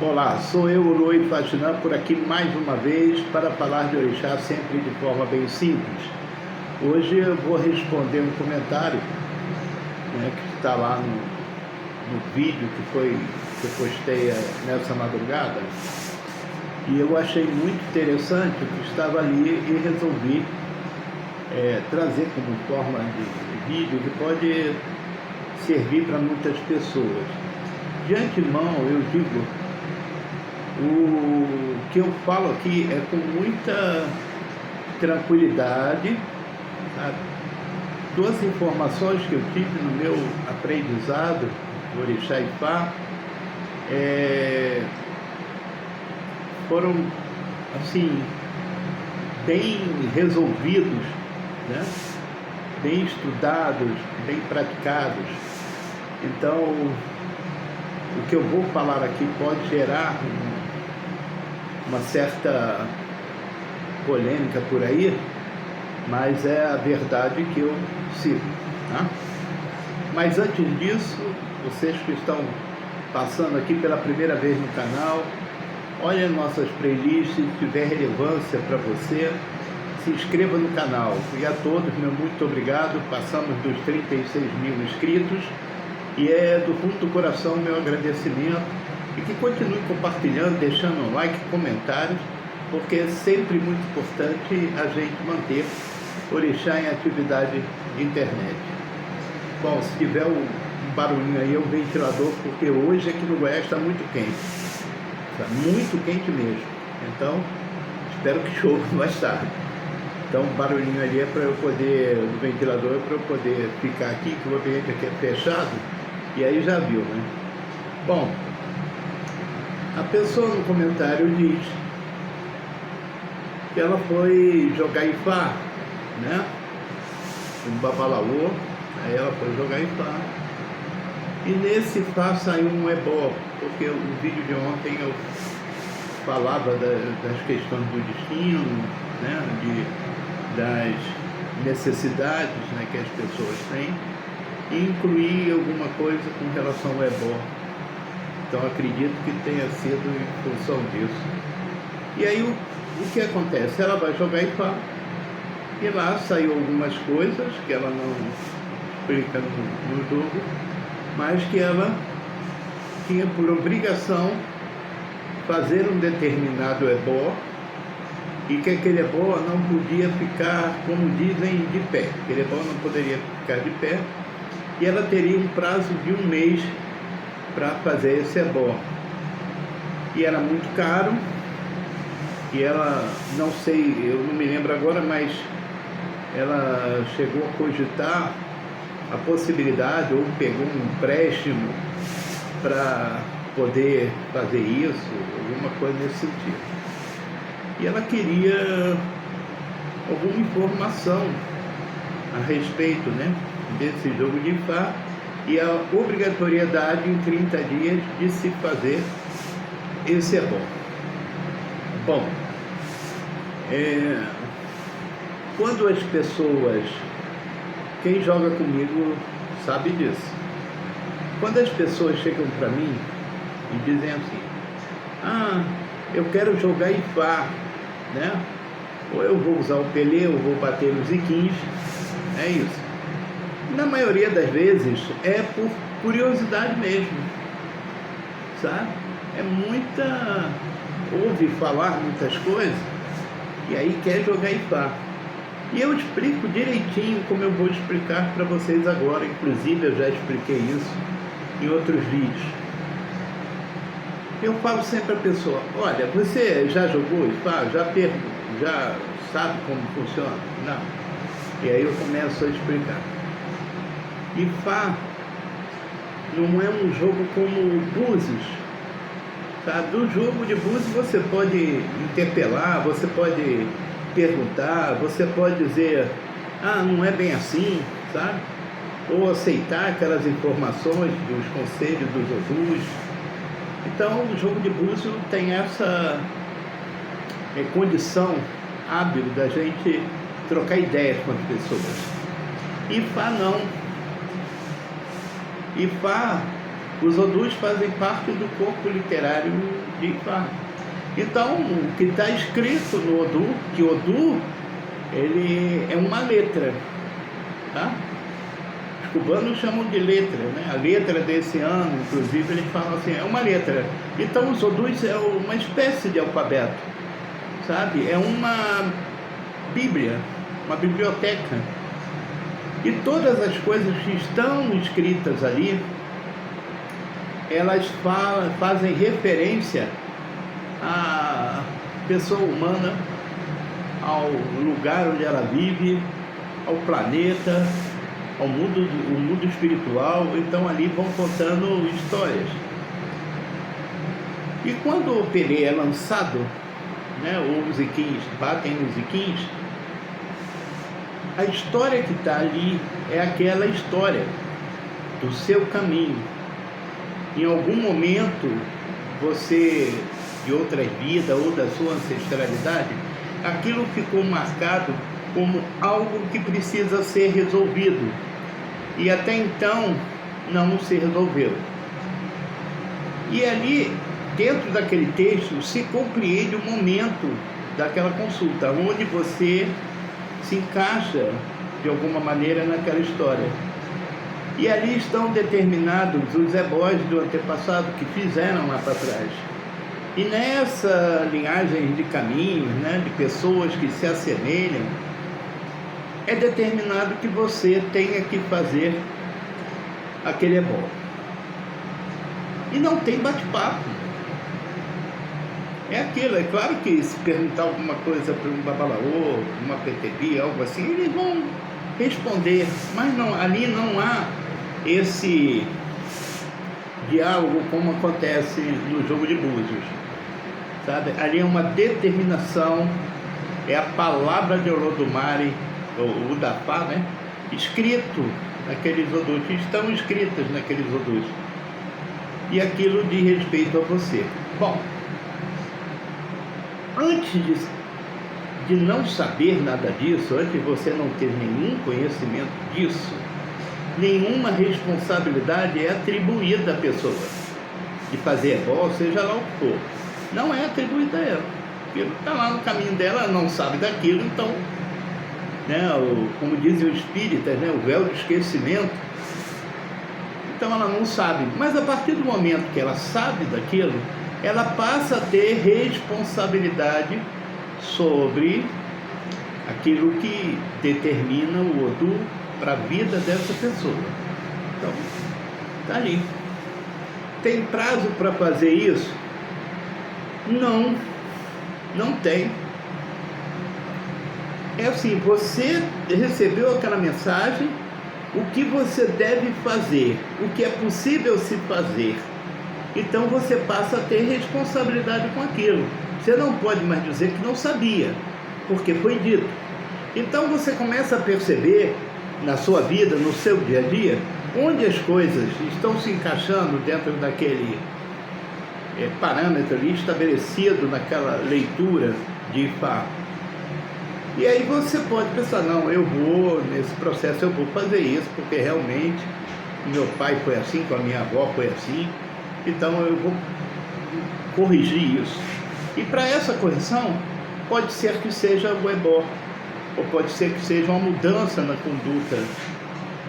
Olá, sou eu, Uroi Faxinã, por aqui mais uma vez para falar de orixá sempre de forma bem simples. Hoje eu vou responder um comentário, que está lá no vídeo que eu postei nessa madrugada, e eu achei muito interessante o que estava ali e resolvi trazer como forma de vídeo que pode servir para muitas pessoas. De antemão eu digo, o que eu falo aqui é com muita tranquilidade, sabe? Duas informações que eu tive no meu aprendizado do Orixá Ifá foram assim bem resolvidos, né? Bem estudados, bem praticados. Então o que eu vou falar aqui pode gerar uma certa polêmica por aí, mas é a verdade que eu sigo, tá? Mas antes disso, vocês que estão passando aqui pela primeira vez no canal, olhem nossas playlists, se tiver relevância para você, se inscreva no canal. E a todos, meu muito obrigado, passamos dos 36 mil inscritos, e é do fundo do coração meu agradecimento, e que continue compartilhando, deixando um like, comentários, porque é sempre muito importante a gente manter orixá em atividade de internet. Bom, se tiver um barulhinho aí, é um ventilador, porque hoje aqui no Goiás está muito quente, está muito quente mesmo, então espero que chova mais tarde. Então o barulhinho ali é para eu poder, o ventilador é para eu poder ficar aqui, que o ambiente aqui é fechado, e aí já viu, né? Bom, a pessoa no comentário diz que ela foi jogar Ifá, né? Um babalaô, aí ela foi jogar Ifá. E nesse Ifá saiu um ebó, porque o vídeo de ontem eu falava das questões do destino, né? Das necessidades, né, que as pessoas têm, e incluí alguma coisa com relação ao ebó. Então acredito que tenha sido em função disso. E aí o que acontece? Ela vai jogar Ifá, e lá saiu algumas coisas que ela não explica no jogo, mas que ela tinha por obrigação fazer um determinado ebó, e que aquele ebó não podia ficar, como dizem, de pé. Aquele ebó não poderia ficar de pé, e ela teria um prazo de 1 mês para fazer esse ebó. E era muito caro, e ela, não sei, eu não me lembro agora, mas ela chegou a cogitar a possibilidade, ou pegou um empréstimo para poder fazer isso, alguma coisa nesse sentido. E ela queria alguma informação a respeito, né, desse jogo de Ifá, e a obrigatoriedade em 30 dias de se fazer esse ebó. Bom, quando as pessoas, quem joga comigo sabe disso, quando as pessoas chegam para mim e dizem assim: eu quero jogar Ifá, né? Ou eu vou usar o Pelé, ou vou bater os Iquins, é isso. Na maioria das vezes é por curiosidade mesmo, sabe? Ouve falar muitas coisas, e aí quer jogar Ifá. E eu explico direitinho como eu vou explicar para vocês agora, inclusive eu já expliquei isso em outros vídeos. Eu falo sempre à pessoa: olha, você já jogou Ifá? Já sabe como funciona? Não. E aí eu começo a explicar. Ifá não é um jogo como Búzios, sabe? Do jogo de Búzios você pode interpelar, você pode perguntar, você pode dizer: não é bem assim, sabe? Ou aceitar aquelas informações dos conselhos dos Odus. Então o jogo de Búzios tem essa condição hábil da gente trocar ideias com as pessoas. Ifá não. Ifá Os Odus fazem parte do corpo literário de Ifá. Então, o que está escrito no Odu, que Odu, ele é uma letra, tá? Os cubanos chamam de letra, né? A letra desse ano, inclusive, eles falam assim, é uma letra. Então, os Odus é uma espécie de alfabeto, sabe? É uma Bíblia, uma biblioteca. E todas as coisas que estão escritas ali, elas fazem referência à pessoa humana, ao lugar onde ela vive, ao planeta, ao mundo, o mundo espiritual. Então ali vão contando histórias. E quando o Pelé é lançado, né, os Iquins batem nos Iquins, a história que está ali é aquela história do seu caminho. Em algum momento, você, de outras vidas ou da sua ancestralidade, aquilo ficou marcado como algo que precisa ser resolvido. E até então, não se resolveu. E ali, dentro daquele texto, se compreende o momento daquela consulta, onde você se encaixa de alguma maneira naquela história. E ali estão determinados os ebós do antepassado que fizeram lá para trás. E nessa linhagem de caminhos, né, de pessoas que se assemelham, é determinado que você tenha que fazer aquele ebó. E não tem bate-papo. É aquilo, é claro que se perguntar alguma coisa para um babalaô, uma PTB, algo assim, eles vão responder, mas não, ali não há esse diálogo como acontece no jogo de búzios, sabe? Ali é uma determinação, é a palavra de Olodumare, o Udapá, né? Escrito naqueles Odus, que estão escritas naqueles Odus, e aquilo diz respeito a você. Bom, antes de não saber nada disso, antes de você não ter nenhum conhecimento disso, nenhuma responsabilidade é atribuída à pessoa de fazer ebó, seja lá o que for. Não é atribuída a ela. Porque está lá no caminho dela, ela não sabe daquilo, então, né, como dizem os espíritas, né, o véu do esquecimento. Então ela não sabe. Mas a partir do momento que ela sabe daquilo, ela passa a ter responsabilidade sobre aquilo que determina o Odu para a vida dessa pessoa. Então, tá ali. Tem prazo para fazer isso? Não tem. É assim, você recebeu aquela mensagem, o que você deve fazer, o que é possível se fazer. Então você passa a ter responsabilidade com aquilo. Você não pode mais dizer que não sabia, porque foi dito. Então você começa a perceber na sua vida, no seu dia a dia, onde as coisas estão se encaixando dentro daquele parâmetro ali estabelecido naquela leitura de Ifá. E aí você pode pensar, não, eu vou, nesse processo eu vou fazer isso, porque realmente meu pai foi assim, com a minha avó foi assim, então eu vou corrigir isso. E para essa correção, pode ser que seja o ebó, ou pode ser que seja uma mudança na conduta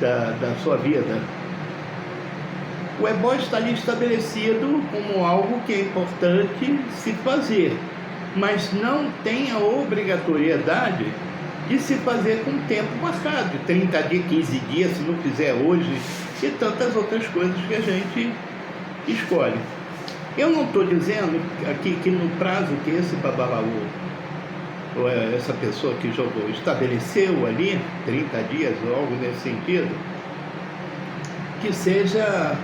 da sua vida. O ebó está ali estabelecido como algo que é importante se fazer, mas não tem a obrigatoriedade de se fazer com tempo marcado, 30 dias, 15 dias, se não fizer hoje, e tantas outras coisas que a gente escolhe. Eu não estou dizendo aqui que no prazo que esse babalaô, ou essa pessoa que jogou, estabeleceu ali, 30 dias ou algo nesse sentido, que seja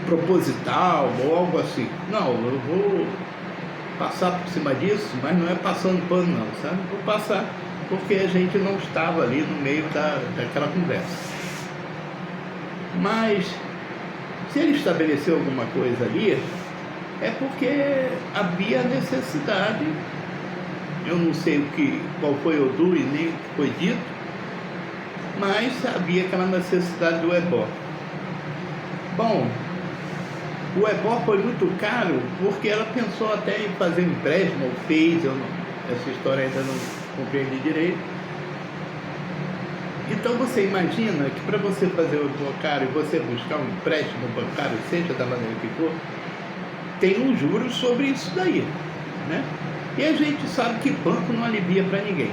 proposital ou algo assim. Não, eu vou passar por cima disso, mas não é passando pano não, sabe? Vou passar porque a gente não estava ali no meio daquela conversa. Mas se ele estabeleceu alguma coisa ali, é porque havia necessidade. Eu não sei qual foi o Odu e nem o que foi dito, mas havia aquela necessidade do ebó. Bom, O ebó foi muito caro porque ela pensou até em fazer um empréstimo, ou fez, essa história ainda não compreendi direito. Então você imagina que para você fazer o ebó caro e você buscar um empréstimo bancário, seja da maneira que for, tem um juros sobre isso daí, né? E a gente sabe que banco não alivia para ninguém.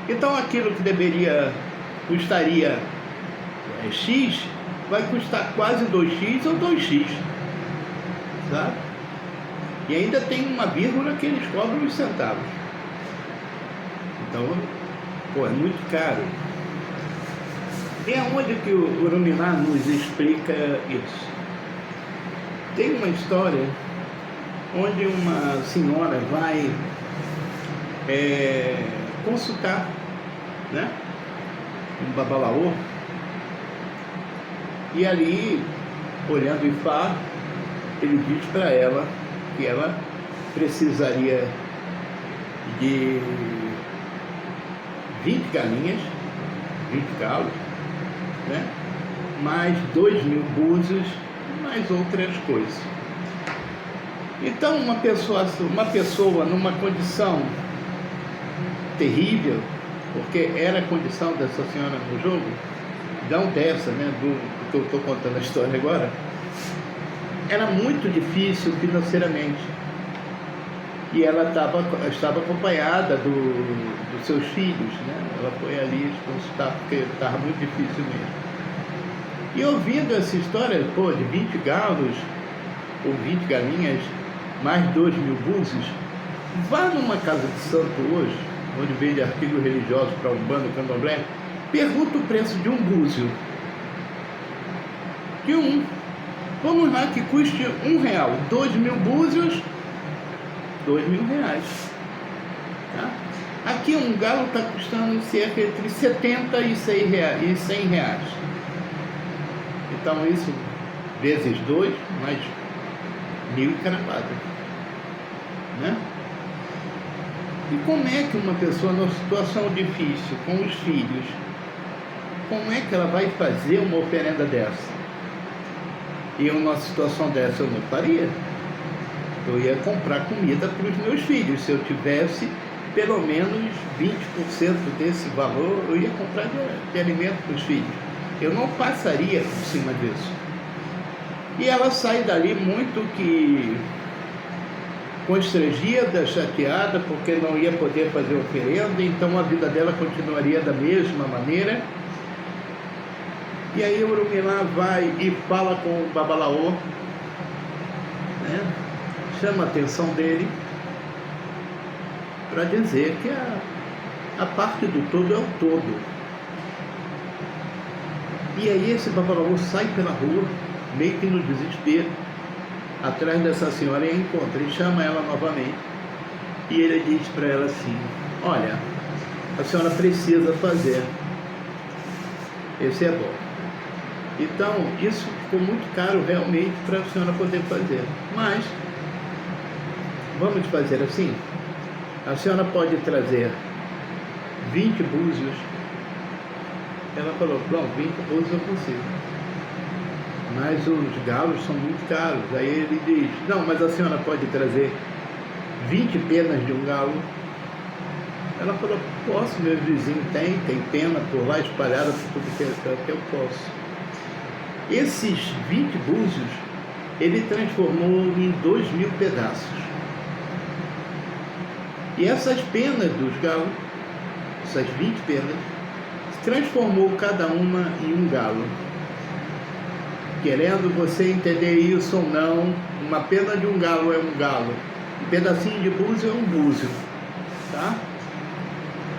Então aquilo que custaria X, vai custar quase 2x ou 2x, sabe? E ainda tem uma vírgula que eles cobram os centavos. Então, pô, é muito caro. E aonde que o Orumilá nos explica isso? Tem uma história onde uma senhora vai consultar, né, um babalaô, e ali, olhando o Ifá, ele diz para ela que ela precisaria de 20 galinhas, 20 galos, né, mais 2.000 búzios, mais outras coisas. Então uma pessoa numa condição terrível, porque era a condição dessa senhora no jogo, não dessa, né, do que eu estou contando a história agora, era muito difícil financeiramente. E ela estava acompanhada dos seus filhos, né? Ela foi ali consultar porque estava muito difícil mesmo. E ouvindo essa história, pô, de 20 galos, ou 20 galinhas, mais 2.000 búzios, vá numa casa de santo hoje, onde vende artigos religiosos para Umbanda e Candomblé, pergunta o preço de um búzio. De um. Vamos lá, que custe R$1. 2.000 búzios, R$2.000. Tá? Aqui um galo está custando cerca entre 70 e 100 reais. Então isso vezes 2, mais 1.000 e carapata, né? E como é que uma pessoa numa situação difícil, com os filhos, como é que ela vai fazer uma oferenda dessa? E eu, numa situação dessa, eu não faria. Eu ia comprar comida para os meus filhos. Se eu tivesse pelo menos 20% desse valor, eu ia comprar de alimento para os filhos. Eu não passaria por cima disso. E ela sai dali muito que constrangida, chateada, porque não ia poder fazer oferenda, então a vida dela continuaria da mesma maneira. E aí o Orumilá vai e fala com o babalaô, né? Chama a atenção dele para dizer que a parte do todo é o todo. E aí esse babalaô sai pela rua, meio que no desespero, atrás dessa senhora, e encontra, e chama ela novamente. E ele diz para ela assim: olha, a senhora precisa fazer esse ebó. Então, isso ficou muito caro realmente para a senhora poder fazer. Mas, vamos fazer assim: a senhora pode trazer 20 búzios. Ela falou: pronto, 20 búzios eu consigo. Mas os galos são muito caros. Aí ele diz: não, mas a senhora pode trazer 20 penas de um galo. Ela falou: posso, meu vizinho tem pena por lá espalhada por tudo que eu posso. Esses 20 búzios, ele transformou em 2.000 pedaços. E essas penas dos galos, essas 20 penas, transformou cada uma em um galo. Querendo você entender isso ou não, uma pena de um galo é um galo, um pedacinho de búzio é um búzio, tá?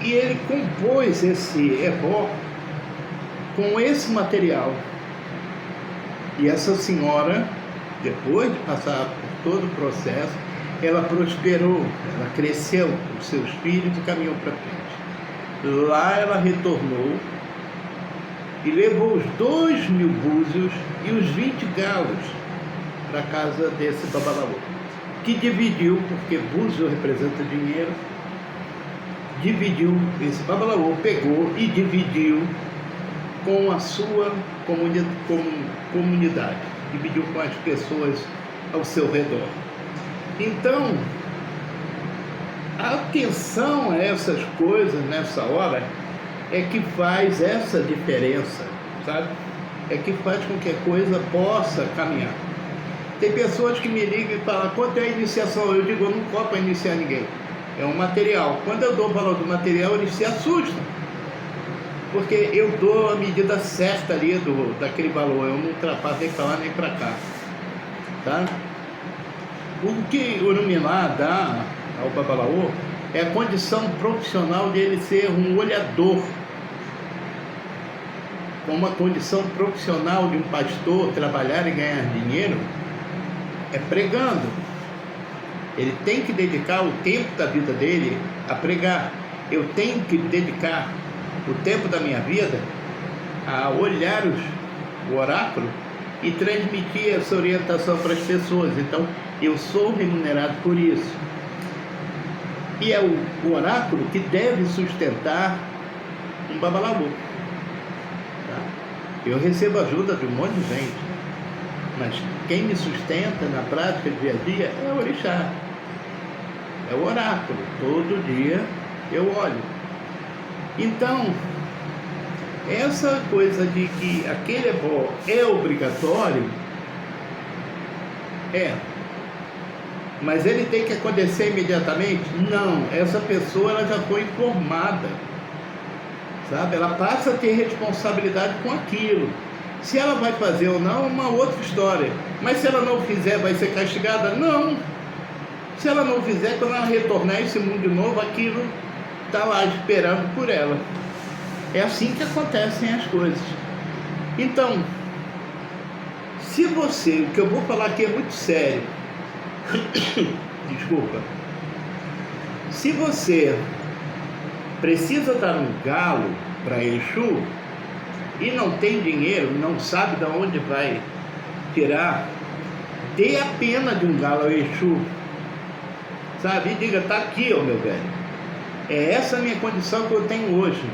E ele compôs esse ebó com esse material. E essa senhora, depois de passar por todo o processo, ela prosperou, ela cresceu com seus filhos e caminhou para frente. Lá ela retornou e levou os 2.000 búzios e os 20 galos para a casa desse babalaô, que dividiu, porque búzio representa dinheiro, dividiu, esse babalaô pegou e dividiu com a sua comunidade. dividiu com as pessoas ao seu redor. Então, a atenção a essas coisas nessa hora é que faz essa diferença, sabe? É que faz com que a coisa possa caminhar. Tem pessoas que me ligam e falam: quanto é a iniciação? Eu digo: eu não cobro para iniciar ninguém, é um material. Quando eu dou o valor do material, eles se assustam, porque eu dou a medida certa ali daquele valor, eu não ultrapasso nem para lá nem para cá, tá? O que o Orumilá dá ao Babalaô é a condição profissional dele ser um olhador, como a condição profissional de um pastor trabalhar e ganhar dinheiro é pregando. Ele tem que dedicar o tempo da vida dele a pregar. Eu tenho que dedicar o tempo da minha vida a olhar o oráculo e transmitir essa orientação para as pessoas. Então, eu sou remunerado por isso. E é o oráculo que deve sustentar um Babalaô. Tá? Eu recebo ajuda de um monte de gente, mas quem me sustenta na prática do dia a dia é o orixá, é o oráculo. Todo dia eu olho. Então, essa coisa de que aquele ebó é obrigatório, mas ele tem que acontecer imediatamente? Não, essa pessoa ela já foi informada, sabe? Ela passa a ter responsabilidade com aquilo. Se ela vai fazer ou não, é uma outra história. Mas se ela não fizer, vai ser castigada? Não. Se ela não fizer, quando ela retornar a esse mundo de novo, aquilo está lá esperando por ela. É assim que acontecem as coisas. Então, se você, o que eu vou falar aqui é muito sério, desculpa, se você precisa dar um galo para Exu e não tem dinheiro, não sabe de onde vai tirar, dê a pena de um galo ao Exu, sabe? E diga: tá aqui, ó meu velho, é essa a minha condição que eu tenho hoje,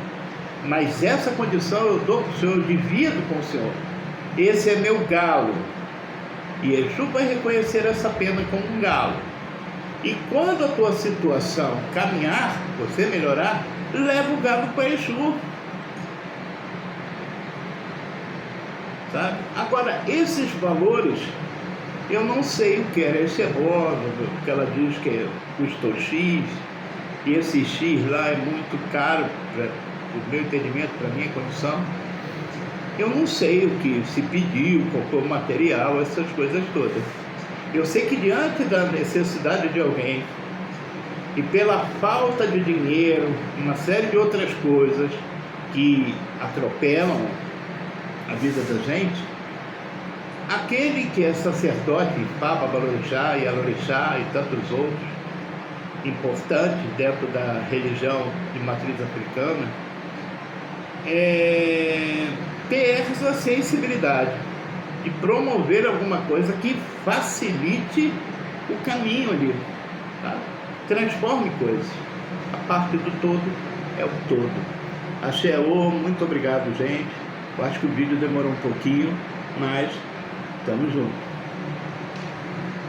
mas essa condição eu dou para o senhor, eu divido com o senhor, esse é meu galo. E Exu vai reconhecer essa pena como um galo. E quando a tua situação caminhar, você melhorar, leva o galo para Exu. Sabe? Agora, esses valores, eu não sei o que era esse ebó, que ela diz que custou X, e esse X lá é muito caro, do meu entendimento, para a minha condição. Eu não sei o que se pediu, qual foi o material, essas coisas todas. Eu sei que diante da necessidade de alguém e pela falta de dinheiro, uma série de outras coisas que atropelam a vida da gente, aquele que é sacerdote, Papa, Balorixá e Alorixá e tantos outros importantes dentro da religião de matriz africana, ter essa sensibilidade de promover alguma coisa que facilite o caminho ali, tá? Transforme coisas. A parte do todo é o todo. Axéô, muito obrigado, gente. Eu acho que o vídeo demorou um pouquinho, mas estamos juntos.